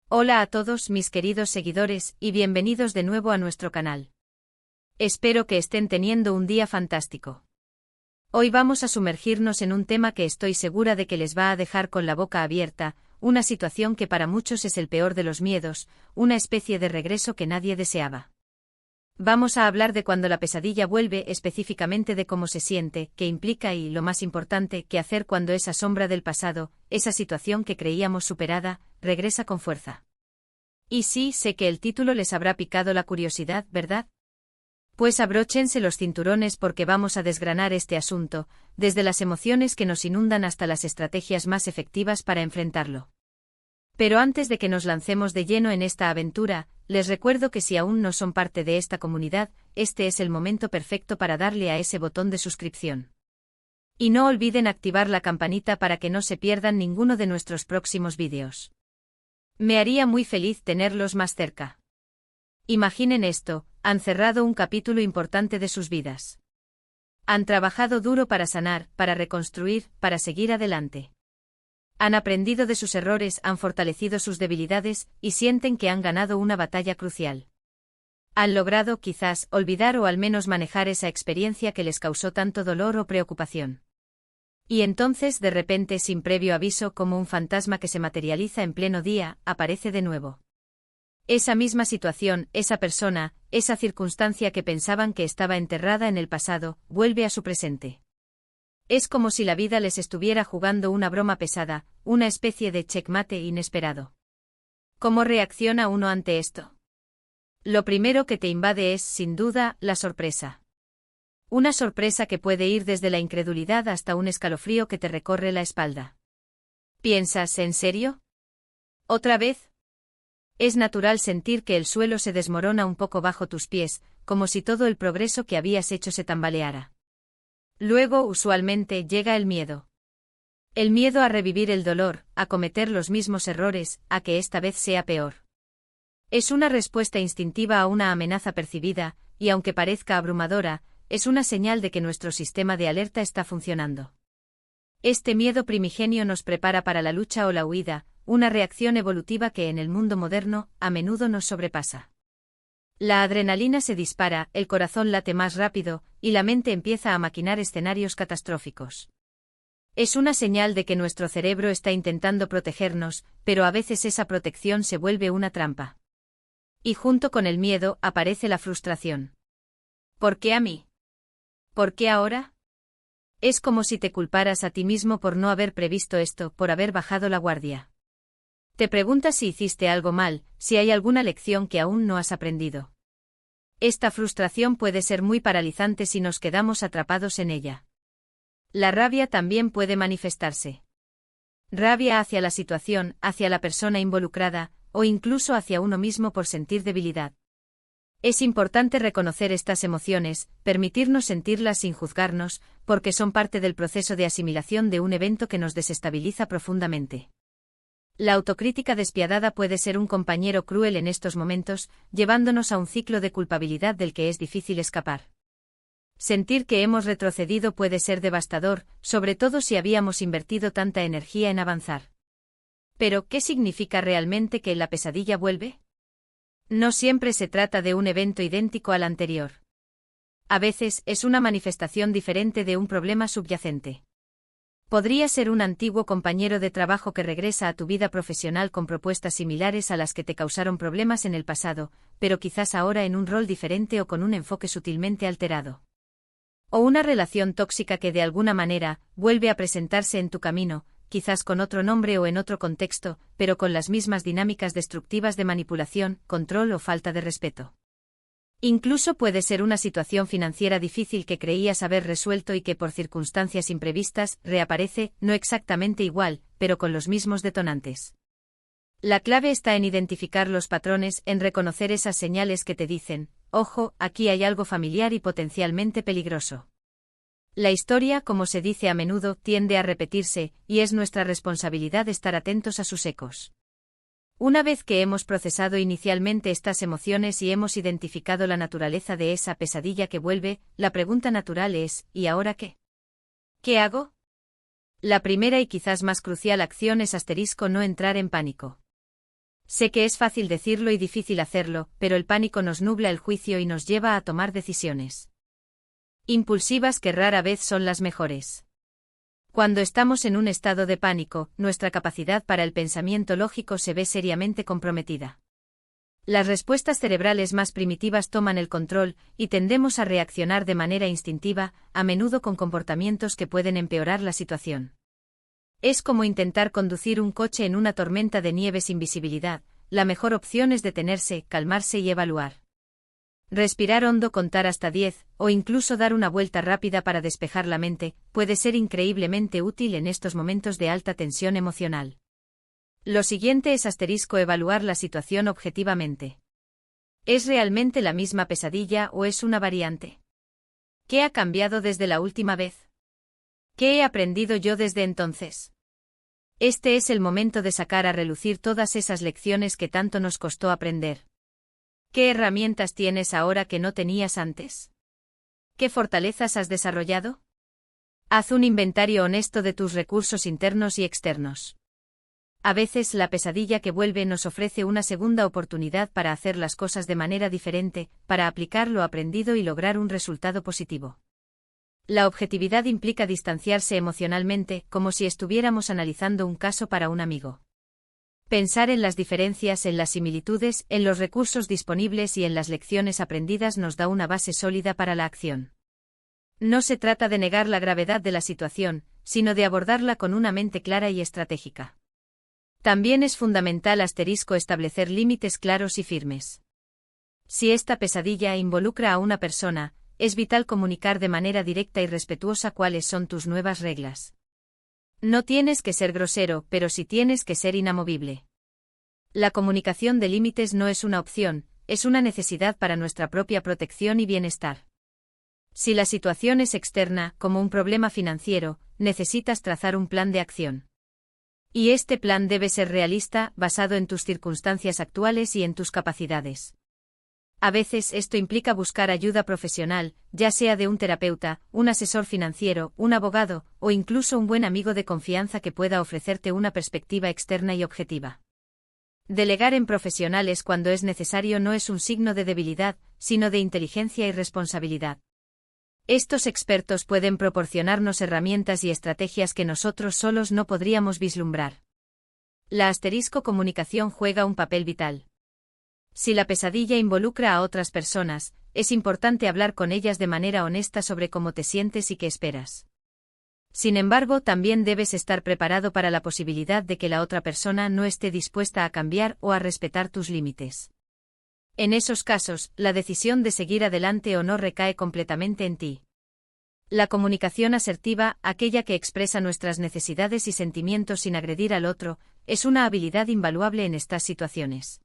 Hola a todos mis queridos seguidores y bienvenidos de nuevo a nuestro canal. Espero que estén teniendo un día fantástico. Hoy vamos a sumergirnos en un tema que estoy segura de que les va a dejar con la boca abierta, una situación que para muchos es el peor de los miedos, una especie de regreso que nadie deseaba. Vamos a hablar de cuando la pesadilla vuelve, específicamente de cómo se siente, qué implica y, lo más importante, qué hacer cuando esa sombra del pasado, esa situación que creíamos superada, regresa con fuerza. Y sí, sé que el título les habrá picado la curiosidad, ¿verdad? Pues abróchense los cinturones porque vamos a desgranar este asunto, desde las emociones que nos inundan hasta las estrategias más efectivas para enfrentarlo. Pero antes de que nos lancemos de lleno en esta aventura, les recuerdo que si aún no son parte de esta comunidad, este es el momento perfecto para darle a ese botón de suscripción. Y no olviden activar la campanita para que no se pierdan ninguno de nuestros próximos vídeos. Me haría muy feliz tenerlos más cerca. Imaginen esto, han cerrado un capítulo importante de sus vidas. Han trabajado duro para sanar, para reconstruir, para seguir adelante. Han aprendido de sus errores, han fortalecido sus debilidades, y sienten que han ganado una batalla crucial. Han logrado, quizás, olvidar o al menos manejar esa experiencia que les causó tanto dolor o preocupación. Y entonces, de repente, sin previo aviso, como un fantasma que se materializa en pleno día, aparece de nuevo. Esa misma situación, esa persona, esa circunstancia que pensaban que estaba enterrada en el pasado, vuelve a su presente. Es como si la vida les estuviera jugando una broma pesada, una especie de checkmate inesperado. ¿Cómo reacciona uno ante esto? Lo primero que te invade es, sin duda, la sorpresa. Una sorpresa que puede ir desde la incredulidad hasta un escalofrío que te recorre la espalda. ¿Piensas, en serio? ¿Otra vez? Es natural sentir que el suelo se desmorona un poco bajo tus pies, como si todo el progreso que habías hecho se tambaleara. Luego, usualmente, llega el miedo. El miedo a revivir el dolor, a cometer los mismos errores, a que esta vez sea peor. Es una respuesta instintiva a una amenaza percibida, y aunque parezca abrumadora, es una señal de que nuestro sistema de alerta está funcionando. Este miedo primigenio nos prepara para la lucha o la huida, una reacción evolutiva que en el mundo moderno, a menudo nos sobrepasa. La adrenalina se dispara, el corazón late más rápido, y la mente empieza a maquinar escenarios catastróficos. Es una señal de que nuestro cerebro está intentando protegernos, pero a veces esa protección se vuelve una trampa. Y junto con el miedo aparece la frustración. ¿Por qué a mí? ¿Por qué ahora? Es como si te culparas a ti mismo por no haber previsto esto, por haber bajado la guardia. Te preguntas si hiciste algo mal, si hay alguna lección que aún no has aprendido. Esta frustración puede ser muy paralizante si nos quedamos atrapados en ella. La rabia también puede manifestarse. Rabia hacia la situación, hacia la persona involucrada, o incluso hacia uno mismo por sentir debilidad. Es importante reconocer estas emociones, permitirnos sentirlas sin juzgarnos, porque son parte del proceso de asimilación de un evento que nos desestabiliza profundamente. La autocrítica despiadada puede ser un compañero cruel en estos momentos, llevándonos a un ciclo de culpabilidad del que es difícil escapar. Sentir que hemos retrocedido puede ser devastador, sobre todo si habíamos invertido tanta energía en avanzar. Pero, ¿qué significa realmente que la pesadilla vuelve? No siempre se trata de un evento idéntico al anterior. A veces es una manifestación diferente de un problema subyacente. Podría ser un antiguo compañero de trabajo que regresa a tu vida profesional con propuestas similares a las que te causaron problemas en el pasado, pero quizás ahora en un rol diferente o con un enfoque sutilmente alterado. O una relación tóxica que de alguna manera vuelve a presentarse en tu camino, quizás con otro nombre o en otro contexto, pero con las mismas dinámicas destructivas de manipulación, control o falta de respeto. Incluso puede ser una situación financiera difícil que creías haber resuelto y que por circunstancias imprevistas reaparece, no exactamente igual, pero con los mismos detonantes. La clave está en identificar los patrones, en reconocer esas señales que te dicen, ojo, aquí hay algo familiar y potencialmente peligroso. La historia, como se dice a menudo, tiende a repetirse, y es nuestra responsabilidad estar atentos a sus ecos. Una vez que hemos procesado inicialmente estas emociones y hemos identificado la naturaleza de esa pesadilla que vuelve, la pregunta natural es, ¿y ahora qué? ¿Qué hago? La primera y quizás más crucial acción es no entrar en pánico. Sé que es fácil decirlo y difícil hacerlo, pero el pánico nos nubla el juicio y nos lleva a tomar decisiones impulsivas que rara vez son las mejores. Cuando estamos en un estado de pánico, nuestra capacidad para el pensamiento lógico se ve seriamente comprometida. Las respuestas cerebrales más primitivas toman el control, y tendemos a reaccionar de manera instintiva, a menudo con comportamientos que pueden empeorar la situación. Es como intentar conducir un coche en una tormenta de nieve sin visibilidad. La mejor opción es detenerse, calmarse y evaluar. Respirar hondo, contar hasta 10, o incluso dar una vuelta rápida para despejar la mente, puede ser increíblemente útil en estos momentos de alta tensión emocional. Lo siguiente es evaluar la situación objetivamente. ¿Es realmente la misma pesadilla o es una variante? ¿Qué ha cambiado desde la última vez? ¿Qué he aprendido yo desde entonces? Este es el momento de sacar a relucir todas esas lecciones que tanto nos costó aprender. ¿Qué herramientas tienes ahora que no tenías antes? ¿Qué fortalezas has desarrollado? Haz un inventario honesto de tus recursos internos y externos. A veces la pesadilla que vuelve nos ofrece una segunda oportunidad para hacer las cosas de manera diferente, para aplicar lo aprendido y lograr un resultado positivo. La objetividad implica distanciarse emocionalmente, como si estuviéramos analizando un caso para un amigo. Pensar en las diferencias, en las similitudes, en los recursos disponibles y en las lecciones aprendidas nos da una base sólida para la acción. No se trata de negar la gravedad de la situación, sino de abordarla con una mente clara y estratégica. También es fundamental establecer límites claros y firmes. Si esta pesadilla involucra a una persona, es vital comunicar de manera directa y respetuosa cuáles son tus nuevas reglas. No tienes que ser grosero, pero sí tienes que ser inamovible. La comunicación de límites no es una opción, es una necesidad para nuestra propia protección y bienestar. Si la situación es externa, como un problema financiero, necesitas trazar un plan de acción. Y este plan debe ser realista, basado en tus circunstancias actuales y en tus capacidades. A veces esto implica buscar ayuda profesional, ya sea de un terapeuta, un asesor financiero, un abogado, o incluso un buen amigo de confianza que pueda ofrecerte una perspectiva externa y objetiva. Delegar en profesionales cuando es necesario no es un signo de debilidad, sino de inteligencia y responsabilidad. Estos expertos pueden proporcionarnos herramientas y estrategias que nosotros solos no podríamos vislumbrar. La comunicación juega un papel vital. Si la pesadilla involucra a otras personas, es importante hablar con ellas de manera honesta sobre cómo te sientes y qué esperas. Sin embargo, también debes estar preparado para la posibilidad de que la otra persona no esté dispuesta a cambiar o a respetar tus límites. En esos casos, la decisión de seguir adelante o no recae completamente en ti. La comunicación asertiva, aquella que expresa nuestras necesidades y sentimientos sin agredir al otro, es una habilidad invaluable en estas situaciones.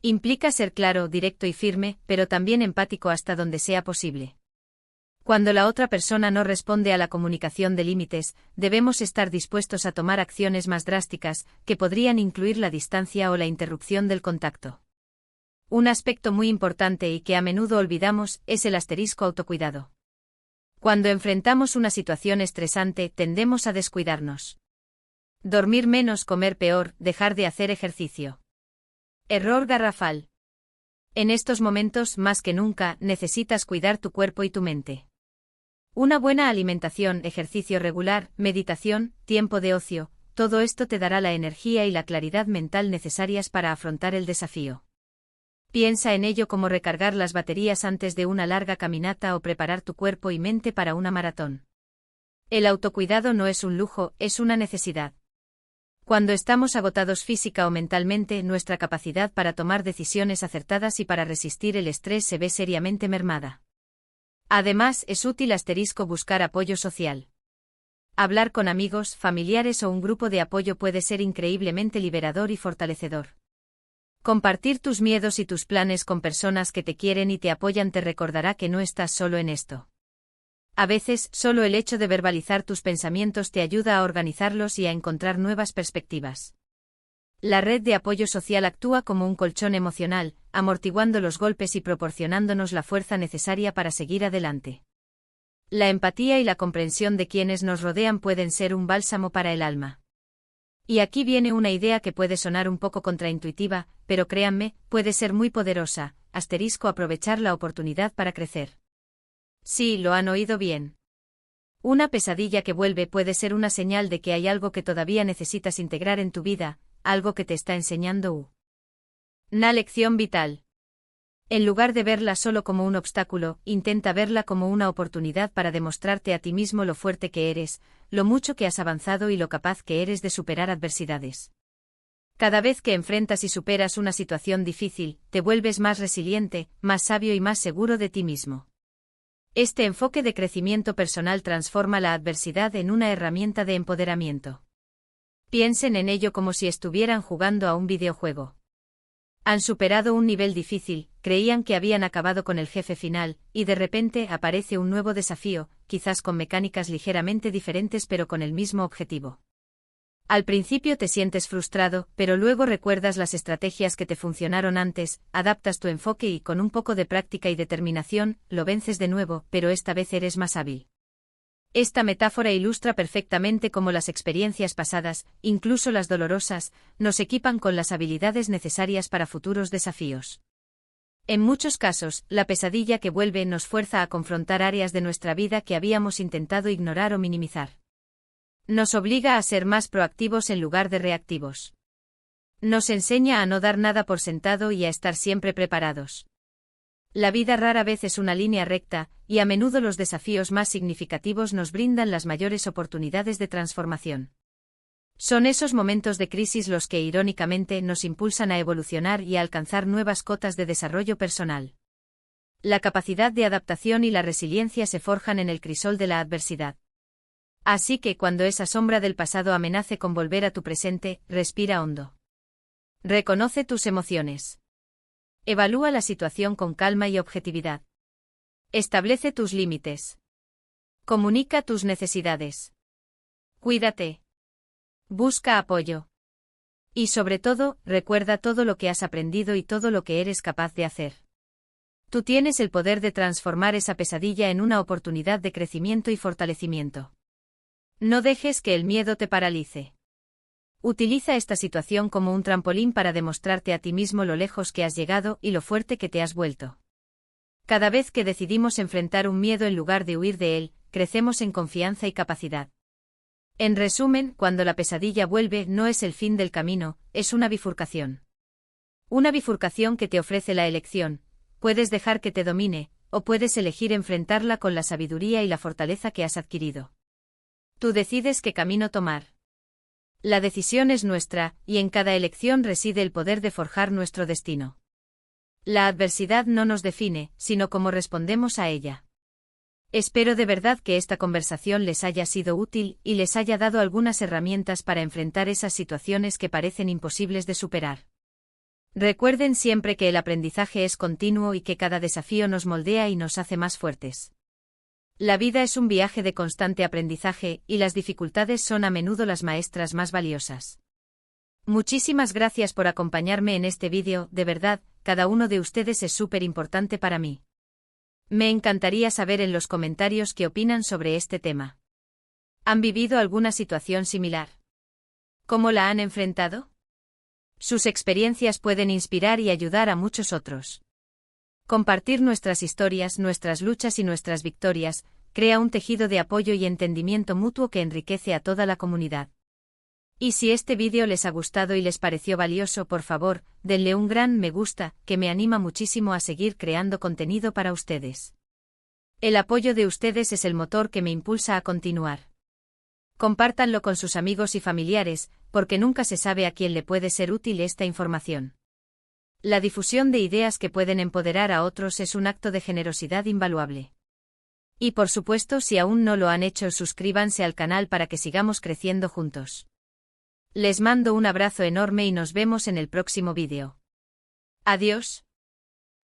Implica ser claro, directo y firme, pero también empático hasta donde sea posible. Cuando la otra persona no responde a la comunicación de límites, debemos estar dispuestos a tomar acciones más drásticas, que podrían incluir la distancia o la interrupción del contacto. Un aspecto muy importante y que a menudo olvidamos es el autocuidado. Cuando enfrentamos una situación estresante, tendemos a descuidarnos. Dormir menos, comer peor, dejar de hacer ejercicio. Error garrafal. En estos momentos, más que nunca, necesitas cuidar tu cuerpo y tu mente. Una buena alimentación, ejercicio regular, meditación, tiempo de ocio, todo esto te dará la energía y la claridad mental necesarias para afrontar el desafío. Piensa en ello como recargar las baterías antes de una larga caminata o preparar tu cuerpo y mente para una maratón. El autocuidado no es un lujo, es una necesidad. Cuando estamos agotados física o mentalmente, nuestra capacidad para tomar decisiones acertadas y para resistir el estrés se ve seriamente mermada. Además, es útil buscar apoyo social. Hablar con amigos, familiares o un grupo de apoyo puede ser increíblemente liberador y fortalecedor. Compartir tus miedos y tus planes con personas que te quieren y te apoyan te recordará que no estás solo en esto. A veces, solo el hecho de verbalizar tus pensamientos te ayuda a organizarlos y a encontrar nuevas perspectivas. La red de apoyo social actúa como un colchón emocional, amortiguando los golpes y proporcionándonos la fuerza necesaria para seguir adelante. La empatía y la comprensión de quienes nos rodean pueden ser un bálsamo para el alma. Y aquí viene una idea que puede sonar un poco contraintuitiva, pero créanme, puede ser muy poderosa. Aprovechar la oportunidad para crecer. Sí, lo han oído bien. Una pesadilla que vuelve puede ser una señal de que hay algo que todavía necesitas integrar en tu vida, algo que te está enseñando una lección vital. En lugar de verla solo como un obstáculo, intenta verla como una oportunidad para demostrarte a ti mismo lo fuerte que eres, lo mucho que has avanzado y lo capaz que eres de superar adversidades. Cada vez que enfrentas y superas una situación difícil, te vuelves más resiliente, más sabio y más seguro de ti mismo. Este enfoque de crecimiento personal transforma la adversidad en una herramienta de empoderamiento. Piensen en ello como si estuvieran jugando a un videojuego. Han superado un nivel difícil, creían que habían acabado con el jefe final, y de repente aparece un nuevo desafío, quizás con mecánicas ligeramente diferentes pero con el mismo objetivo. Al principio te sientes frustrado, pero luego recuerdas las estrategias que te funcionaron antes, adaptas tu enfoque y con un poco de práctica y determinación, lo vences de nuevo, pero esta vez eres más hábil. Esta metáfora ilustra perfectamente cómo las experiencias pasadas, incluso las dolorosas, nos equipan con las habilidades necesarias para futuros desafíos. En muchos casos, la pesadilla que vuelve nos fuerza a confrontar áreas de nuestra vida que habíamos intentado ignorar o minimizar. Nos obliga a ser más proactivos en lugar de reactivos. Nos enseña a no dar nada por sentado y a estar siempre preparados. La vida rara vez es una línea recta, y a menudo los desafíos más significativos nos brindan las mayores oportunidades de transformación. Son esos momentos de crisis los que irónicamente nos impulsan a evolucionar y a alcanzar nuevas cotas de desarrollo personal. La capacidad de adaptación y la resiliencia se forjan en el crisol de la adversidad. Así que cuando esa sombra del pasado amenace con volver a tu presente, respira hondo. Reconoce tus emociones. Evalúa la situación con calma y objetividad. Establece tus límites. Comunica tus necesidades. Cuídate. Busca apoyo. Y sobre todo, recuerda todo lo que has aprendido y todo lo que eres capaz de hacer. Tú tienes el poder de transformar esa pesadilla en una oportunidad de crecimiento y fortalecimiento. No dejes que el miedo te paralice. Utiliza esta situación como un trampolín para demostrarte a ti mismo lo lejos que has llegado y lo fuerte que te has vuelto. Cada vez que decidimos enfrentar un miedo en lugar de huir de él, crecemos en confianza y capacidad. En resumen, cuando la pesadilla vuelve no es el fin del camino, es una bifurcación. Una bifurcación que te ofrece la elección: puedes dejar que te domine, o puedes elegir enfrentarla con la sabiduría y la fortaleza que has adquirido. Tú decides qué camino tomar. La decisión es nuestra, y en cada elección reside el poder de forjar nuestro destino. La adversidad no nos define, sino cómo respondemos a ella. Espero de verdad que esta conversación les haya sido útil y les haya dado algunas herramientas para enfrentar esas situaciones que parecen imposibles de superar. Recuerden siempre que el aprendizaje es continuo y que cada desafío nos moldea y nos hace más fuertes. La vida es un viaje de constante aprendizaje, y las dificultades son a menudo las maestras más valiosas. Muchísimas gracias por acompañarme en este vídeo, de verdad, cada uno de ustedes es súper importante para mí. Me encantaría saber en los comentarios qué opinan sobre este tema. ¿Han vivido alguna situación similar? ¿Cómo la han enfrentado? Sus experiencias pueden inspirar y ayudar a muchos otros. Compartir nuestras historias, nuestras luchas y nuestras victorias, crea un tejido de apoyo y entendimiento mutuo que enriquece a toda la comunidad. Y si este vídeo les ha gustado y les pareció valioso, por favor, denle un gran me gusta, que me anima muchísimo a seguir creando contenido para ustedes. El apoyo de ustedes es el motor que me impulsa a continuar. Compártanlo con sus amigos y familiares, porque nunca se sabe a quién le puede ser útil esta información. La difusión de ideas que pueden empoderar a otros es un acto de generosidad invaluable. Y por supuesto, si aún no lo han hecho, suscríbanse al canal para que sigamos creciendo juntos. Les mando un abrazo enorme y nos vemos en el próximo vídeo. Adiós.